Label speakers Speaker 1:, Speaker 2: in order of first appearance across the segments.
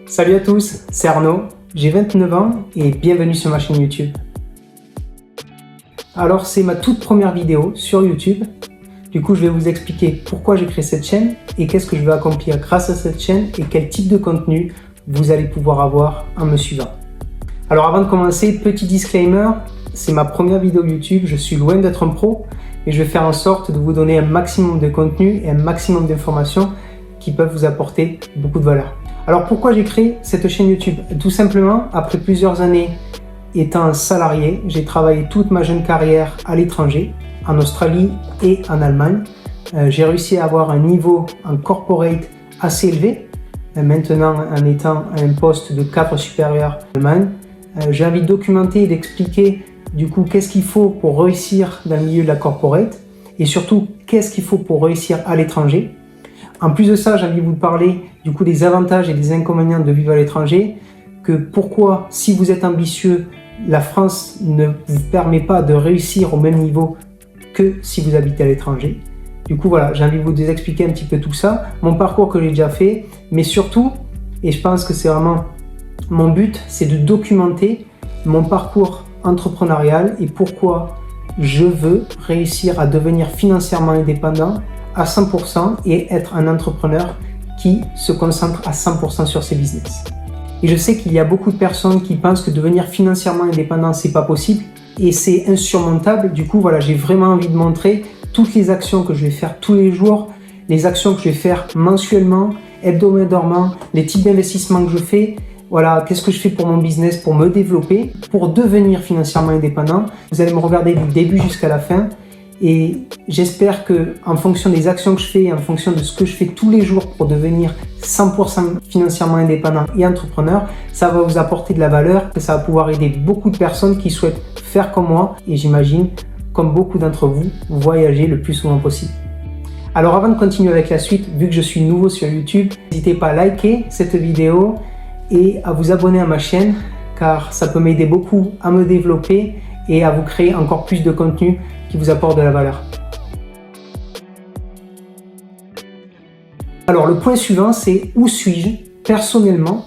Speaker 1: Salut à tous, c'est Arnaud, j'ai 29 ans et bienvenue sur ma chaîne YouTube. Alors c'est ma toute première vidéo sur YouTube. Du coup je vais vous expliquer pourquoi j'ai créé cette chaîne et qu'est-ce que je vais accomplir grâce à cette chaîne et quel type de contenu vous allez pouvoir avoir en me suivant. Alors avant de commencer, petit disclaimer, c'est ma première vidéo YouTube, je suis loin d'être un pro et je vais faire en sorte de vous donner un maximum de contenu et un maximum d'informations qui peuvent vous apporter beaucoup de valeur. Alors pourquoi j'ai créé cette chaîne YouTube? Tout simplement, après plusieurs années étant un salarié, j'ai travaillé toute ma jeune carrière à l'étranger, en Australie et en Allemagne. J'ai réussi à avoir un niveau en corporate assez élevé, maintenant en étant à un poste de cadre supérieur en Allemagne. J'ai envie de documenter et d'expliquer du coup qu'est-ce qu'il faut pour réussir dans le milieu de la corporate et surtout qu'est-ce qu'il faut pour réussir à l'étranger. En plus de ça, j'ai envie de vous parler du coup des avantages et des inconvénients de vivre à l'étranger, que pourquoi, si vous êtes ambitieux, la France ne vous permet pas de réussir au même niveau que si vous habitez à l'étranger. Du coup, voilà, j'ai envie de vous expliquer un petit peu tout ça, mon parcours que j'ai déjà fait, mais surtout, et je pense que c'est vraiment mon but, c'est de documenter mon parcours entrepreneurial et pourquoi je veux réussir à devenir financièrement indépendant à 100% et être un entrepreneur qui se concentre à 100% sur ses business. Et je sais qu'il y a beaucoup de personnes qui pensent que devenir financièrement indépendant, c'est pas possible et c'est insurmontable. Du coup, voilà, j'ai vraiment envie de montrer toutes les actions que je vais faire tous les jours, les actions que je vais faire mensuellement, hebdomadairement, les types d'investissements que je fais. Voilà, qu'est-ce que je fais pour mon business, pour me développer, pour devenir financièrement indépendant. Vous allez me regarder du début jusqu'à la fin. Et j'espère que, en fonction des actions que je fais, en fonction de ce que je fais tous les jours pour devenir 100% financièrement indépendant et entrepreneur, ça va vous apporter de la valeur et ça va pouvoir aider beaucoup de personnes qui souhaitent faire comme moi et j'imagine, comme beaucoup d'entre vous, voyager le plus souvent possible. Alors avant de continuer avec la suite, vu que je suis nouveau sur YouTube, n'hésitez pas à liker cette vidéo et à vous abonner à ma chaîne car ça peut m'aider beaucoup à me développer et à vous créer encore plus de contenu qui vous apporte de la valeur. Alors le point suivant, c'est où suis-je personnellement,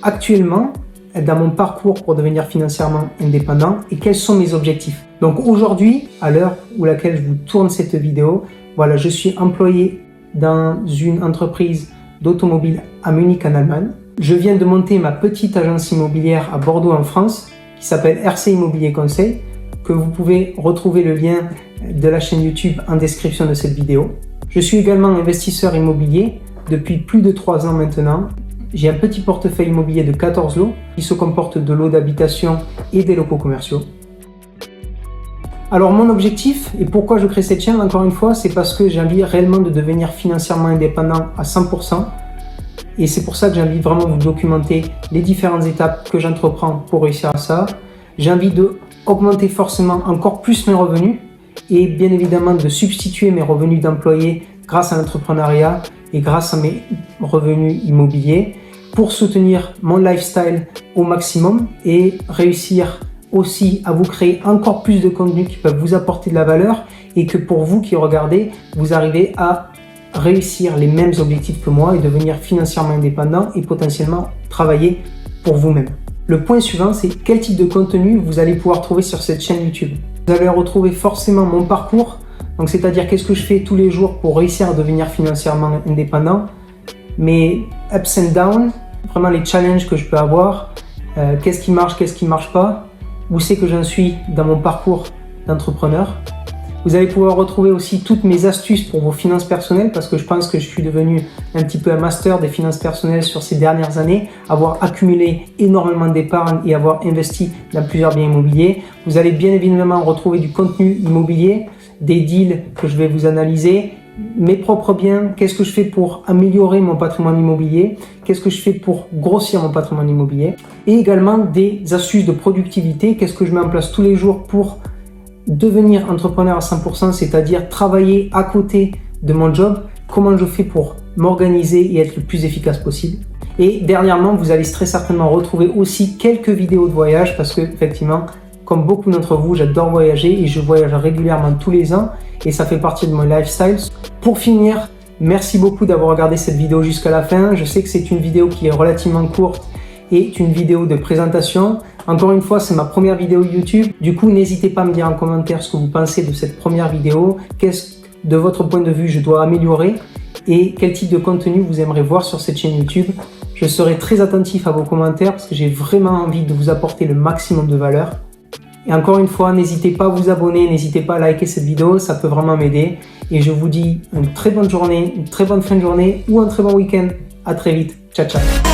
Speaker 1: actuellement, dans mon parcours pour devenir financièrement indépendant et quels sont mes objectifs. Donc aujourd'hui, à l'heure où laquelle je vous tourne cette vidéo, voilà, je suis employé dans une entreprise d'automobile à Munich en Allemagne. Je viens de monter ma petite agence immobilière à Bordeaux en France qui s'appelle RC Immobilier Conseil, que vous pouvez retrouver le lien de la chaîne YouTube en description de cette vidéo. Je suis également investisseur immobilier depuis plus de 3 ans maintenant. J'ai un petit portefeuille immobilier de 14 lots qui se comporte de lots d'habitation et des locaux commerciaux. Alors mon objectif et pourquoi je crée cette chaîne, encore une fois, c'est parce que j'ai envie réellement de devenir financièrement indépendant à 100%. Et c'est pour ça que j'ai envie de vraiment vous documenter les différentes étapes que j'entreprends pour réussir à ça. J'ai envie de augmenter forcément encore plus mes revenus et bien évidemment de substituer mes revenus d'employé grâce à l'entrepreneuriat et grâce à mes revenus immobiliers pour soutenir mon lifestyle au maximum et réussir aussi à vous créer encore plus de contenus qui peuvent vous apporter de la valeur et que pour vous qui regardez, vous arrivez à réussir les mêmes objectifs que moi et devenir financièrement indépendant et potentiellement travailler pour vous-même. Le point suivant, c'est quel type de contenu vous allez pouvoir trouver sur cette chaîne YouTube. Vous allez retrouver forcément mon parcours, donc c'est-à-dire qu'est-ce que je fais tous les jours pour réussir à devenir financièrement indépendant, mes ups and downs, vraiment les challenges que je peux avoir, qu'est-ce qui marche pas, où c'est que j'en suis dans mon parcours d'entrepreneur. Vous allez pouvoir retrouver aussi toutes mes astuces pour vos finances personnelles parce que je pense que je suis devenu un petit peu un master des finances personnelles sur ces dernières années, avoir accumulé énormément d'épargne et avoir investi dans plusieurs biens immobiliers. Vous allez bien évidemment retrouver du contenu immobilier, des deals que je vais vous analyser, mes propres biens, qu'est-ce que je fais pour améliorer mon patrimoine immobilier, qu'est-ce que je fais pour grossir mon patrimoine immobilier et également des astuces de productivité, qu'est-ce que je mets en place tous les jours pour devenir entrepreneur à 100%, c'est-à-dire travailler à côté de mon job, comment je fais pour m'organiser et être le plus efficace possible. Et dernièrement, vous allez très certainement retrouver aussi quelques vidéos de voyage parce que effectivement, comme beaucoup d'entre vous, j'adore voyager et je voyage régulièrement tous les ans et ça fait partie de mon lifestyle. Pour finir, Merci beaucoup d'avoir regardé cette vidéo jusqu'à la fin. Je sais que c'est une vidéo qui est relativement courte et une vidéo de présentation. Encore une fois, c'est ma première vidéo YouTube. Du coup, n'hésitez pas à me dire en commentaire ce que vous pensez de cette première vidéo. Qu'est-ce que, de votre point de vue, je dois améliorer et quel type de contenu vous aimeriez voir sur cette chaîne YouTube. Je serai très attentif à vos commentaires parce que j'ai vraiment envie de vous apporter le maximum de valeur. Et encore une fois, n'hésitez pas à vous abonner, n'hésitez pas à liker cette vidéo, ça peut vraiment m'aider. Et je vous dis une très bonne journée, une très bonne fin de journée ou un très bon week-end. À très vite. Ciao, ciao.